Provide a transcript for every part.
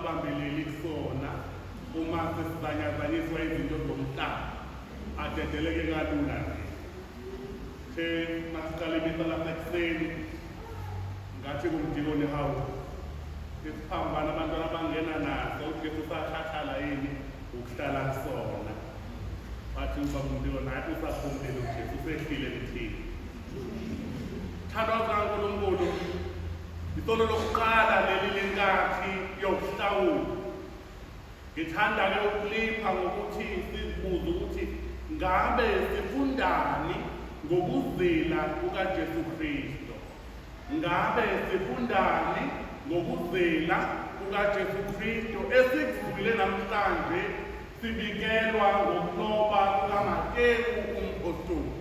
singabambeleli kusona uma sesizanyazanyiswa izinto zomhlaba adedeleke kalula nje masiqala imisa lasekuseni ngathi kumdikoni hawu sesiphambana abantwana abangena naso ujesu usakhathala yini ukuhlala kusona bathi uba kumdikoni nathi usaphumile ujesu usehlile kuthini thandwa kaNkulunkulu itolo lokuqala leli lenkathi yokuhlawula ngithanda-ke ukulipha ngokuthi sizibuze ukuthi ngabe sifundani ngokuzila kukaJesu Kristu ngabe sifundani ngokuzila kukaJesu Kristu esikuzwile namhlanje sibikelwa ngokuloba kukaMateyu umpostoli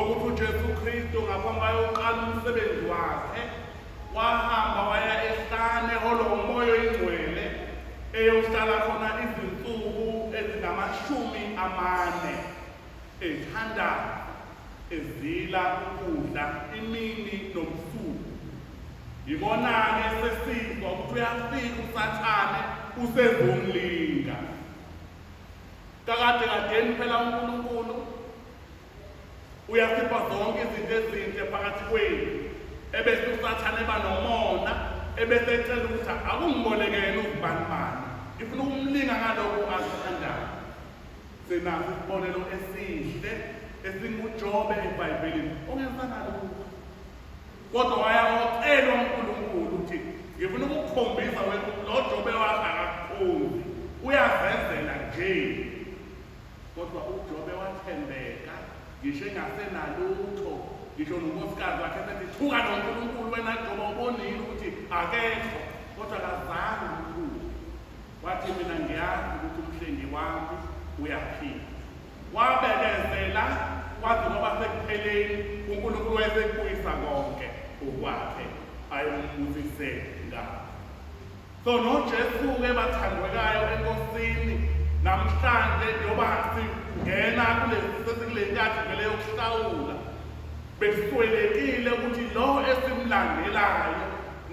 ukuthi uJesu Kristu ngaphambi kokuqala umsebenzi wakhe wahamba waya ehlane holo umoya oyingcwele eyohlala khona izinsuku ezingama40 ethandaza ezila ukudla imini nobusuku yibona-ke sesizwa ukuthi uyafika usathane usezomlinga kakade kadeni phela uNkulunkulu uyasipha zonke izinto ezinhle phakathi kwethu ebese usathane eba nomona ebese ecela ukuthi akungibolekele ukubanibani ngifuna ukumlinga ngalokho asithandayo senaso isibonelo esihle esinguJobe eBhayibhelini ongenza ngalokho kodwa wayacelwa uNkulunkulu ukuthi ngifuna ukukukhombisa wena lo Jobe wakhe akakhulu uyavezela nje kodwa uJobe wathembeka ngisho engasenalutho ngisho nonkosikazi wakhe ethi thuka noNkulunkulu wena Jobe ubonile ukuthi akekho kodwa akazange uNkulunkulu wathi mina ngiyazi ukuthi umhlengi wami uyaphila wabekezela kwathi ngoba sekupheleni uNkulunkulu wayesekubuyisa konke okwakhe ayombusise ngakho so noJesu-ke bathandekayo enkosini namhlanje njengoba singena kule nkathi vele yokuhlawula beswelekile ukuthi lo esimlandelayo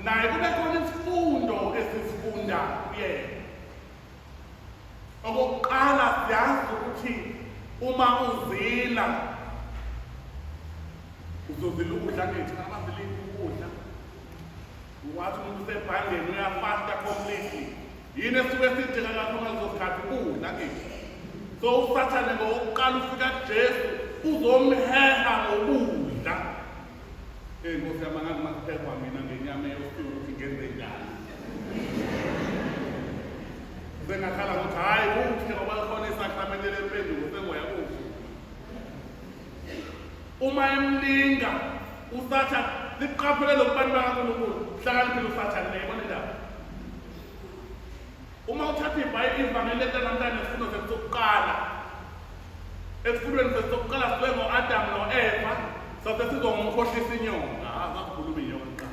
naye kube khona isifundo esisifunda kuyena okokuqala siyazi ukuthi uma uzila uzozila ukudla ngethina abazilile ukudla wathi umuntu usebhangeni uyafasta completely yini esuke sidinga kakhulu ngaleso sikhathi ukudla ngethina so usathane ngokuqala ufika kuJesu uzomheha ngokudla Nkosi yami angazi makuphekwa mina ngenyama eyofika ukuthi ngenze njani sengakhala ukuthi hayi kuhle ngoba khona isakramente lempendulo sengoya kuhle uma emlinga usathane liqaphele lokubantu bakaNkulunkulu hlakaniphile usathane neyibona indaba uma uthatha ivangeli namhlanje isifundo sethu sokuqala esifundweni sethu sokuqala sibe ngo-Adam no-Eva sabe sizomkhohlisa inyonga akakhuluma inyonga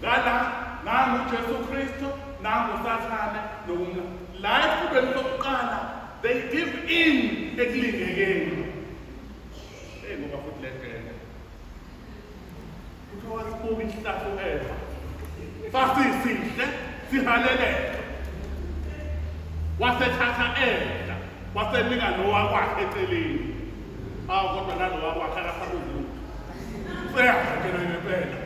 ngala nangu uJesu Kristu nangu usathane nokumla la esifundweni sokuqala they give in ekulingekeni ngoba futhi legende kuthiwa sibuka isihlahla u-Eva sasisihle sihaleleke wasethatha edla wasenika nowakwakhe eceleni kodwa nalowakwakhe akasabuzi seyahekela ngempela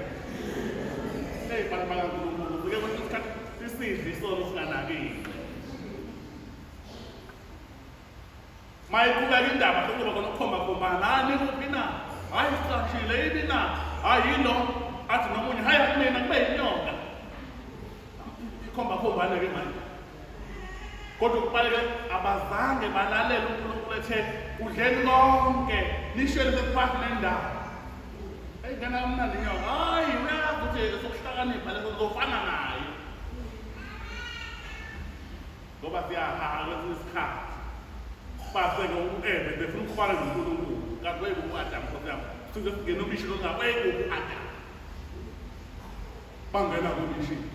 bantu bakaNkulunkulu kuke kwesinye isikhathi sisidle isono singanakile mayiqhubeka indaba sekuba khona ukukhomba-khombana nani kuphi na hayi sicashile yini na hayi yilo athi nomunye hayi akumina kube yinyonga ikhomba-khombane-ke manje kodwa kubaleke abazange balalele uNkulunkulu ethe udleni konke nishele sekuphakathi nendawo ngena kamnandi inyonga hayi uyazi ukuthi sokuhlakanipha leso zofana naye ngoba siyahaha kwesinye isikhathi baseke u-Eva befuna ukufana noNkulunkulu kanti wayekuphi u-Adam Nkosi yami suke singena umishini ongawayekuphi u-Adam bangena kwimishini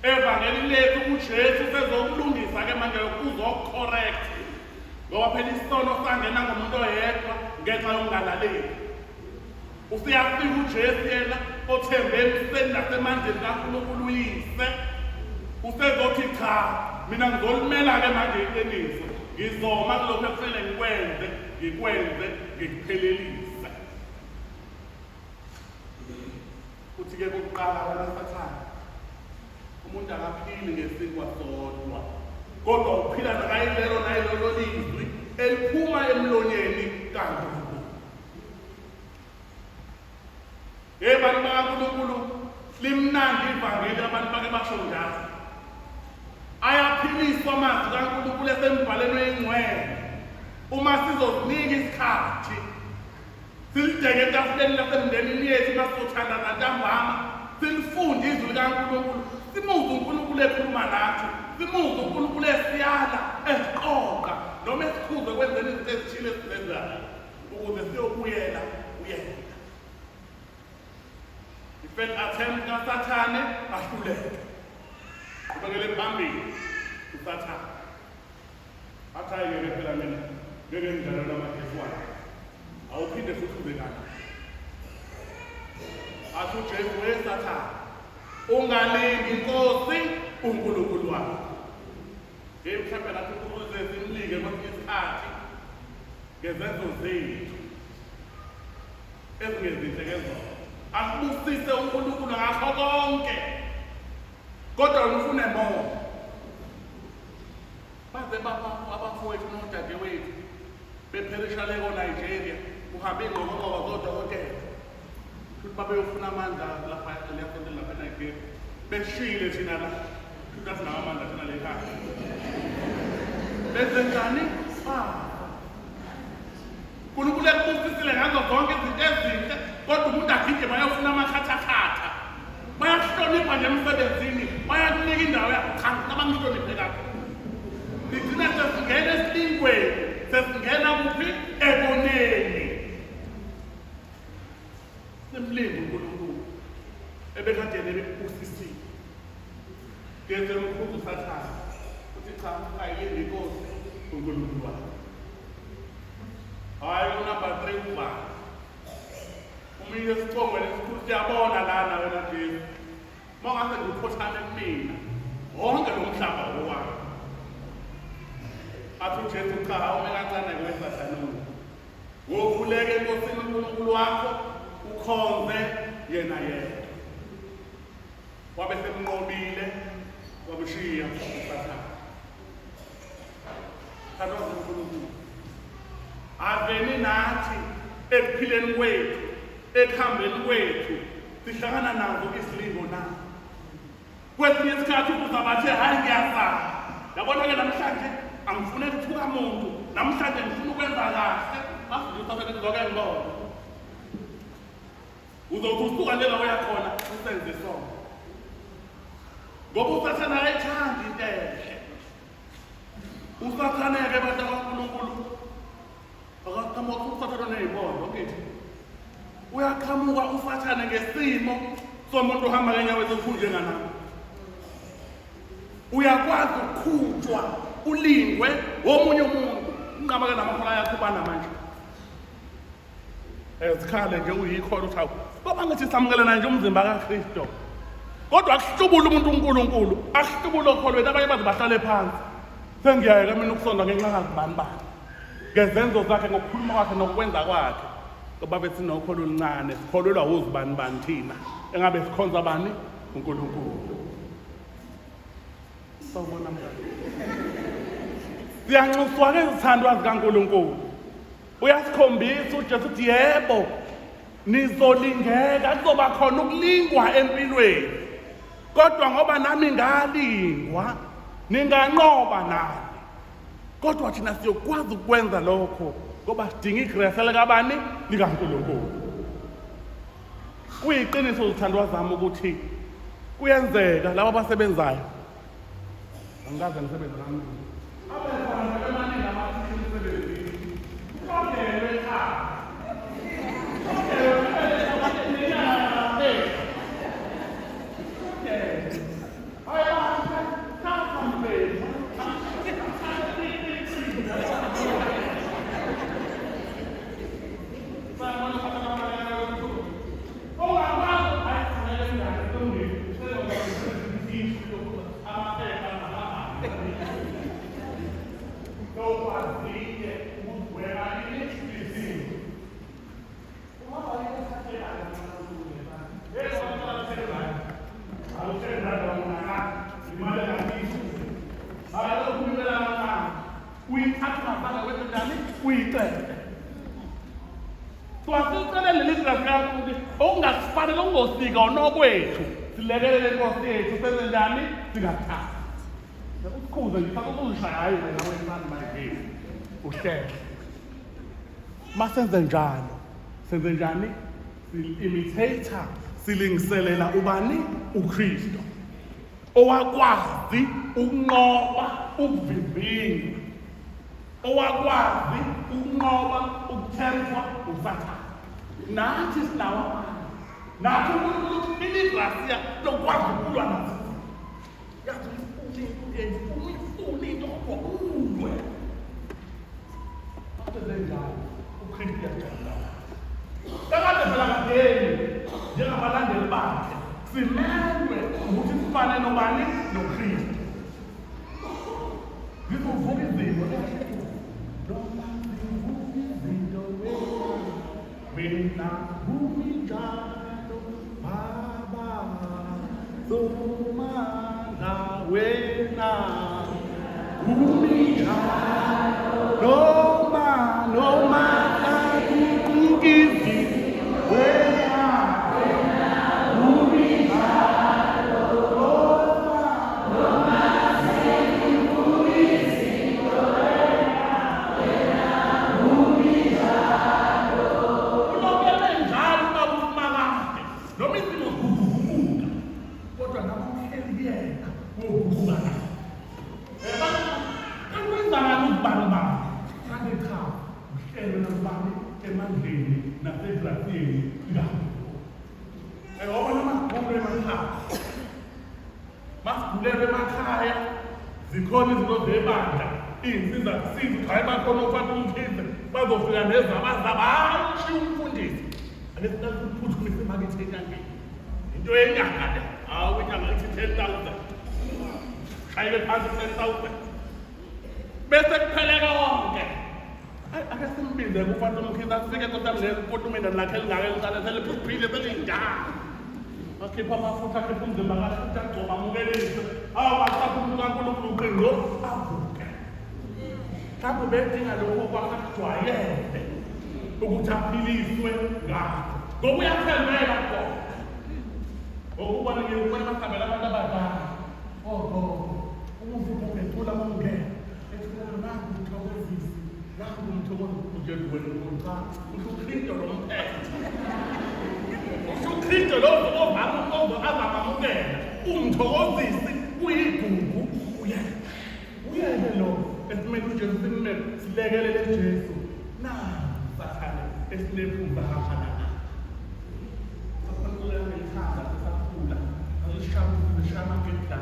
evangeli lethu uJesu sezokulungisa-ke manje uzocorrect ngoba phela isono sangena ngomuntu oyedwa ngenxa yokungalaleli usiyafika uJesu yena othembe emseni nasemandleni kaNkulunkulu uyise usezothi cha mina ngizolimela-ke manje iqiniso ngizoma kulokhu ekufanele ngikwenze ngikuphelelise. Uthi-ke kokuqala abasathane umuntu akaphili ngesinkwa sodwa kodwa uphila nayilelo lizwi eliphuma emlonyeni kaNkulunkulu. Bantu bakaNkulunkulu limnandi ivangeli abantu bake basho njalo. Ayaphiliswa amazwi kaNkulunkulu esembhalweni oyingcwele uma sizozinika isikhathi silideke etafuleni lasemndenini yethu masizothandana ntambama silifunde izwi likaNkulunkulu, simuze uNkulunkulu ekhuluma nathi, simuze uNkulunkulu esiyala esiqoqa noma esikhuzwe kwenzeni izinto ezithile esizenzayo ukuze siyobuyela uyena. Ifake attempt kaSathane ahluleke ubekele phambili uSathane athi ayeke phela mina ngeke ngidlale namajesu wakhe awuphinde futhi ube kanti athi uJesu weSathane ungalingi inkosi uNkulunkulu wakho. Mhlawumbe nathi ukuze simlike kwesinye isikhathi ngezenzo zethu ezingezinhle kezona akubusise uNkulunkulu ngakho konke kodwa ufune more. Baze abafowethu nodadewethu bepherisha leko Nigeria uhambe ingqokoqoka zodokotela futhi babeyofuna amandla lapha Nigeria beshile thina la futhi asinawo amandla thina le ekhaya benzenzani uNkulunkulu ekubusisile ngazo zonke izinto ezinhle kodwa umuntu agide bayofuna amakhathakhatha bayakuhlonipha nje emsebenzini bayakunika indawo yakho abangihloniphe kakhulu. Sigcina sesingena esilingweni sesingena kuphi eboneni simlinda uNkulunkulu ebekade nebusisile ngenze umkhuzo uSathane uthi cha ayilindi inkosi uNkulunkulu wakho. Hayi unumber 3 kuba umile siqongwele esikhulu siyabona lana wena Jesu mawungase ngikhothane kumina wonke lo mhlaba owakho. Athi uJesu cha awume kancane kweSathane wokhuleke enkosini uNkulunkulu wakho ukhonze yena yedwa wabe semnqobile wabushiya uSathane. Kanti uNkulunkulu aveni nathi ekuphileni kwethu ekuhambeni kwethu sihlangana nazo isilingo na kwesinye isikhathi uzabathe hayi ngiyazama yabona-ke namhlanje angifune ukuthuka muntu namhlanje ngifuna ukwenza kahle asizothatha zonke ngibona uzothi usuka lela uyakhona usenze sona ngoba uSathane ayithandi into enhle. uSathane-ke bantu bakaNkulunkulu akaqhamuka uSathane ney'bondo ngithi uyaqhamuka uSathane ngesimo somuntu ohamba ngenyawo ezinkulu njenganami. Uyakwazi ukukhutshwa ulingwe womunye umuntu unqabake namakhola yakho ubana manje ezikhale nje uyikholwa uthi ngoba ngithi samukelana nje umzimba kaKristu kodwa akuhlubule umuntu uNkulunkulu akuhlubule okholweni abanye baze bahlale phansi sengiyayeka mina ukusonda ngenxa kakubani bani ngezenzo zakhe ngokukhuluma kwakhe nokwenza kwakhe ngoba bethi nokholo oluncane sikholelwa uzibani bani thina engabe sikhonza bani uNkulunkulu. Sawubona mngani siyanxuswa-ke izithandwa zikaNkulunkulu. Uyasikhombisa uJesu uthi yebo nizolingeka kuzoba khona ukulingwa empilweni kodwa ngoba nami ngalingwa ninganqoba nami kodwa thina siyokwazi ukwenza lokho ngoba sidinga igrace likabani likaNkulunkulu. Kuyiqiniso zithandwa zami ukuthi kuyenzeka laba abasebenzayo angikaze ngisebenze nami abefana bemaningi amathini emsebenzini uqodelwe ekhaya kwazile ukudweba ilizwi. Uma bayithathela twasicele leli grasi yakho ukuthi okungakufanele ukungosika unokwethu silekelele inkosi yethu senze njani singathathi ukukhuza ngifaka ukuzishayayo wena wemani mayiveli uhlele masenze njalo senze njani sil-imitator silungiselela ubani uKristu owakwazi ukunqoba ukuvimbina owakwazi ukunqoba ukuthemba usathane nathi sinawo amandla nathi uNkulunkulu iligrasiya lokwazi ukulwa nathi yazi ufune into ulwe asenze njalo uKristu yajabula kakade phela kadeni njengabalandeli bakhe simelwe ukuthi sifane nobani noKristu ngizovuka izimo noma ngivuka izinto wena unjalo baba somandla wena unjalo noma akukukizi wena masivulelwe emakhaya zikhona izinto zebandla iy'nsiza kusiza ukhaya bakhona ofaka umkhize bazofika nezabazabashiya umfundisi akesinasiphuthumise imakethe enyangeni into yenyanga le hawu inyanga ithi 10,000 shayele phansi 10,000 bese kuphele konke ake simbize kufanele umkhize afike kotamlepotumenda lakhe elingake liqale seliphuphile selinjalo akhipha amafutha akhipha umzimba kahle futhi agcoba amukelise awabasapha umuntu kaNkulunkulu uqingo avuke mhlawumbe bedinga lokho kwakajwayele ukuthi aphiliswe ngakho ngoba uyathembeka khona ngokubalulekile ukubona amasabela abantu abadala umufutho ethula amungena ethula nangu umthokozisi nangu umthokozi ujeli wena cha uSukristu lo mphethe uKristu lo azamamukela umthokozisi uyigugu uyele lo esimele uJesu simele silekelele Jesu na sathane esinephumba hahana sakhula ngithanda sakhula alishama ngedla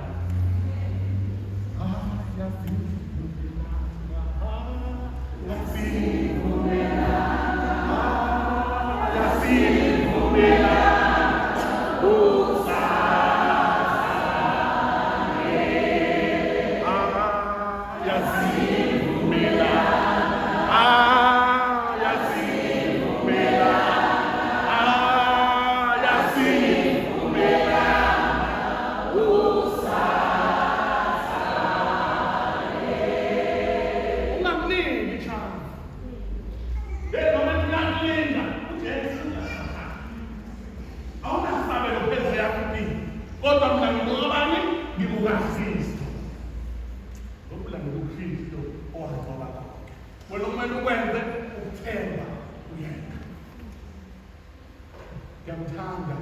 ngiyamthanda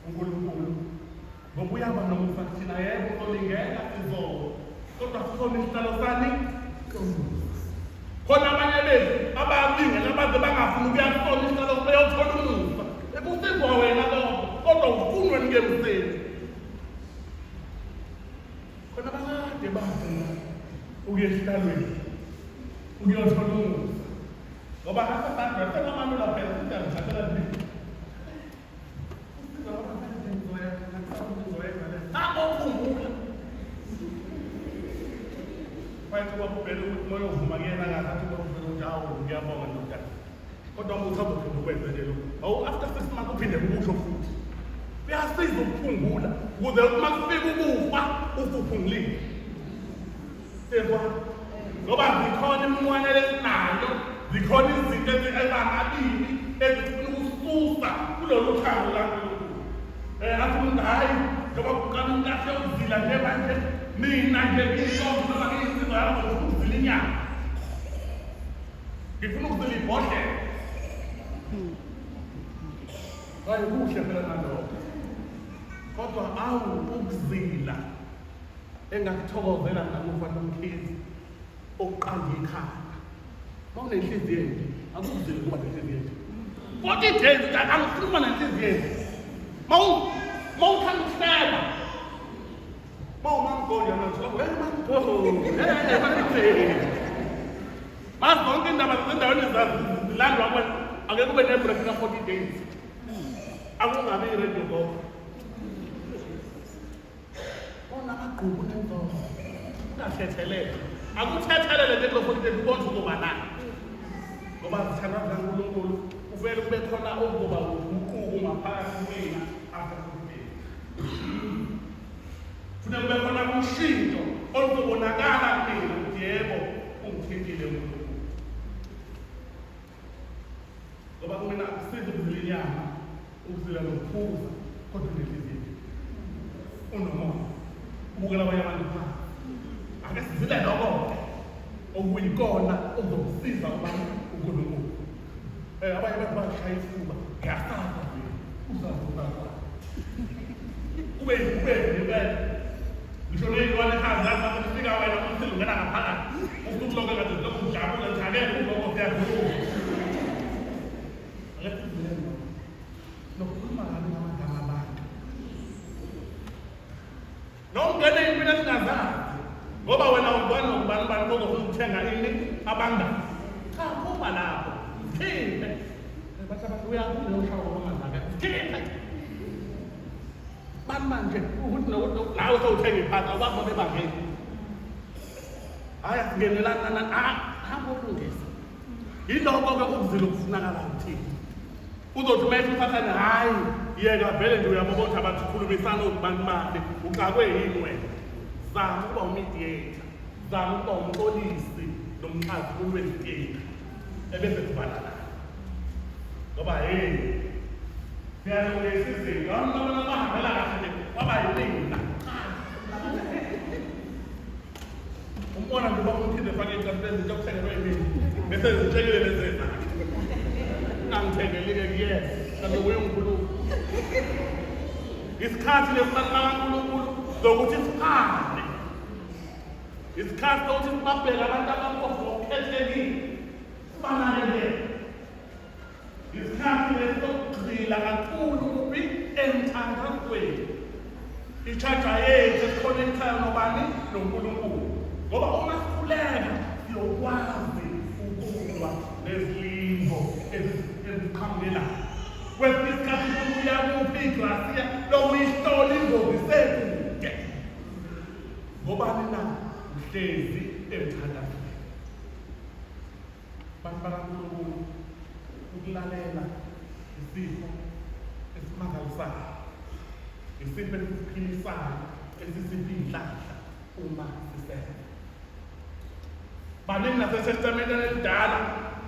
uNkulunkulu ngoba uyaba nomusa kuthina yebo uzolingeka sizolo kodwa sisona isihlalo sani khona abanye bethu abalingela abaze bangafuni ukuyasona isihlalo beyothola umusa ebusizwa wena lokho kodwa ufunwe ngemseni khona abakade bafuna ukuya esihlalweni ukuyothola umusa ngoba kasasandra senamanula phela singazithathela nini Wayethi kwakubhele ukuthi moya uvuma kuyena ngathi kwakubhele ukuthi hawu ngiyabonga ndoda. Kodwa uma usazophinde ukwenze nje lokho. Awu after 6 months uphinde ukusho futhi. Kuyasiza ukuphungula ukuze uma kufika ukufa uphungulile. Sezwa ngoba zikhona imiyane lesinayo, zikhona izinto ezingabili ezifuna ukususa kulolu thando laNkulunkulu. Athi umuntu hayi ngoba kuqala kahle ukuzila nje manje mina nje ngiyonke noma ngiyisizwe yami ngokuzila inyama. Ngifuna ukuzila ibhodlela. Hayi kuhle phela nalokho. Kodwa awu ukuzila engakuthokozela nakufa nomkhizi oqanga ikhanda. Mawunenhliziyo enhle, akuzile kuba nenhliziyo enhle. 40 days angikhuluma nenhliziyo enhle. Mawuthanda ukuhleba. Mawumamgoja nathi, Mas zonke indaba zendaweni zilandwa kwena, ake kube nebreak ka 40 days. Akungabi i-radio gogo. Bona agqubu nenzondo. Ungathethelele. Akuthethelele nje lokho ukuthi ubone uzoba nani. Ngoba zithanda kaNkulunkulu, uvele kube khona okuzoba uquku ngaphakathi kwena after 40 days. Kufanele kube khona umshinto oluzobonakala kuphela ukuthi yebo ungithintile uNkulunkulu. Ngoba kumina akusizi ukuzila inyama, ukuzila nokuphuza, kodwa unenhliziyo. Unomoya. Ubukela abanye abantu phansi. Ake sizile lokho okuyikona okuzokusiza ubani uNkulunkulu. Abanye abantu bashaya ifuba, ngiyasaba nje. Uzazoba. Ube ngisho ney'lwane ekhaya zathi zifika wena umthile ungena ngaphakathi. Usuku lonke kade zilokhu ujabule njalo lokho kuyakhuluma. Ake sizile nokukhuluma ngabe ngamagama abantu. Nongena impilo esingazazi. Ngoba wena uzwana nokubani bani ukuthenga ini abangani. Cha phuma lapho. Thinde. Bathi abantu uyakhula ushawo kwamazaka. Thinde. Manje ukuthi nawe sewuthenga iphansi awubamba bebangeni. Hayi asingenelana hamba ulungisa. Yilokho-ke ukuzila okufunakala kuthina. Uzothi uma esuthathane hayi yeka vele nje uyabona ukuthi abantu khulumisana okubantu mali uxakwe yini wena. Zama ukuba umediator, zama ukuba umxolisi nomxazululi wenkinga ebese kubala naye. Ngoba hey siyalungisa izinto abantu abahambela kahle kwaba yinina. Umbona nje bakumthinde efake iqapheleni into okuthengelwe yimini bese zitshekile lezi zakhe. Ungangithengelike kuyena kanti uyinkulumo. Isikhathi lesibani kaNkulunkulu zokuthi siphande. Isikhathi sokuthi sibabheke abantu abampofu ngokukhethekile sibanakekele. Isikhathi lesokugxila kakhulu kuphi emthandazweni. I-charger yethu esikhonektayo nobani noNkulunkulu. Ngoba uma sikhuleka siyokwazi ukulwa nezilingo eziqhamukelayo. Kwesinye isikhathi kubuya kuphi iglasiya lokuyihlola ingozi sekude. Ngobani na uhlezi emthandazweni. Bantu bakaNkulunkulu ukulalela isifo esimangalisayo, isifo esiphilisayo, esisipha inhlanhla uma sisenza. Baningi naseTestamenteni elidala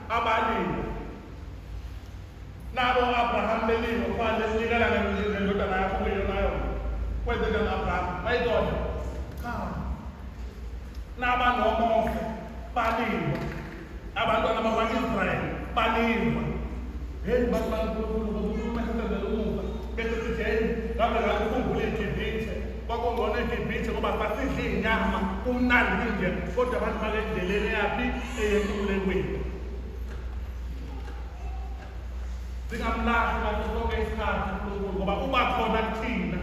abalimi nabo Abraham belimo kufanele sinikela ngendodana yakho nayo kwenzeka Abraham bayizona cha nabaNomose balima abantwana bakwa-Israyeli balima. Hey bantu bakaNkulunkulu bokukhuluma esenzela umuva bese sithi hey ngabe ngakukhumbula eGibhithe kwakungona eGibhithe ngoba sasidla iy'nyama kumnandi nje kodwa abantu balendleleni yaphi eyenkululekweni. Singamlahli ngaso sonke isikhathi uNkulunkulu ngoba uba khona kuthina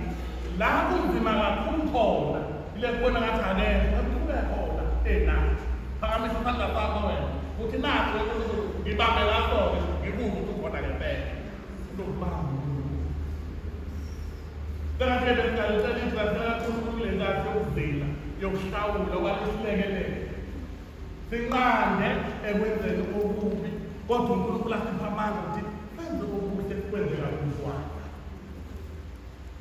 la kunzima kakhulu khona ile kubona ngathi akekho kube khona nathi phakamisa isandla sakho wena uthi nathi ngibambe ngaso-ke ngikuze ukuthi ukhona ngempela lokubamba kanti-ke besingalitshela kakhulu kule nkathi yokuzila yokuhlawula okwalesilekele sinqande ekwenzeni okubi kodwa uNkulunkulu asipha amandla ukuthi senze okuhle kwenzeka kuNkulunkulu.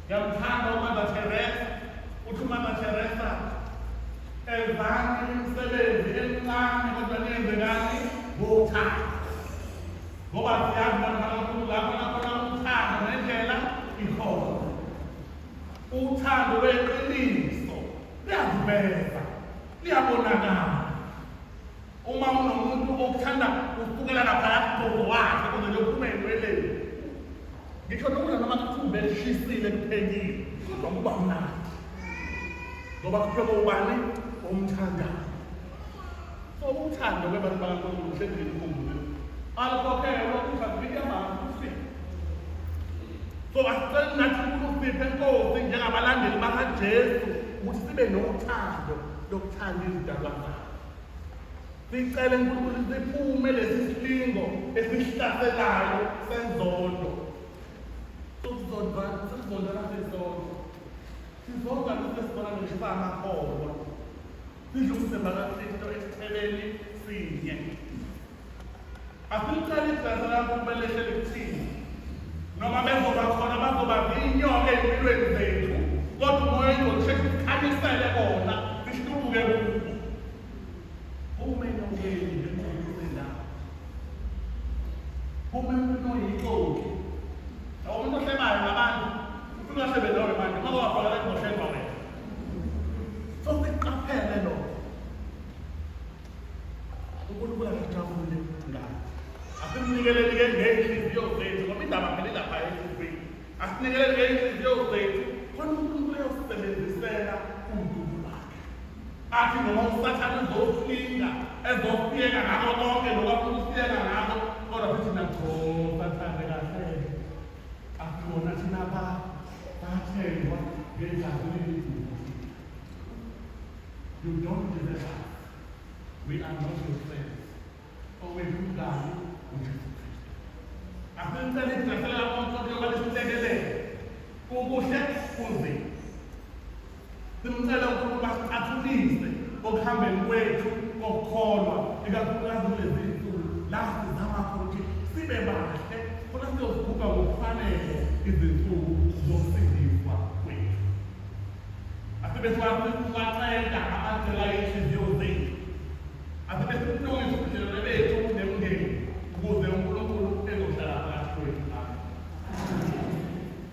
Ngiyamthanda uMother Teresa, uthi uMother Teresa ezange imisebenzi emincane kodwa niyenzekani ngothando. Ngoba siyazi bona kakhulu lapho nakhona uthando nendlela ikhona. Uthando lweqiniso liyaveza, liyabonakala. Uma unomuntu okuthanda usukela ngaphakathi kokho wakhe kuze kuphume entweleni. Ngisho nokudla noma kuthiwa belishisile kuphekile kodwa kuba mnandi. Ngoba kuphekwa ubani omthandayo. So uthando lwabantu bakaNkulunkulu hlezi likhumbule. Alikhokhelwa ukuthi asifike amafika. So asicela nathi ukusipha enkosi njengabalandeli bakaJesu ukuthi sibe nothando lokuthanda izidalwa zakhe. Sicela uNkulunkulu siphume lesi silingo esihlaselayo senzondo. Sizonda nasizonda. Sizonda nesibona ngesibanga kholwa. Sidle umzimba kaKristu esitheleni sinye. Asicela igazi lakho kubelehlele kuthina. Noma bezoba khona bazoba zinyoka empilweni zethu. Kodwa umoya uzosheshe ukhanyisele bona sihlubuke kubo. Umeno wenu ngenkulumo umuntu oyinkosi. Umuntu ohlemayo ngabantu ufuna usebenzayo manje ngoba wabhakala ngohlema wena. So siqaphele lokho. uNkulunkulu akajabule ngani. Asimnikelele ke ngeenhliziyo zethu ngoba indaba phela lapha enhliziyweni. Asinikelele ngeenhliziyo zethu khona uNkulunkulu uyosebenzisela uNkulunkulu wakhe. Athi noma usathane uzosilinga ezofiyeka ngako konke lokho usiyeka ngako kodwa futhi nakho sathane kahle. Akubona thina bathengwa ngejazi lelikhulu. You don't deserve us. We are not your friends. Owekudali uJesu Kristu. Asicela igcwele labantu yoba lisilekelele. Kukuhle kunzima. Simcela uNkulunkulu asixathulise okuhambeni kwethu kokukholwa ikakhulukazi kulezi zinsuku la sizama ukuthi sibe bahle khona siyozibuka ngokufanele izinsuku zokusindiswa kwethu. Asibe siwacela abacela inhliziyo zethu. Asibe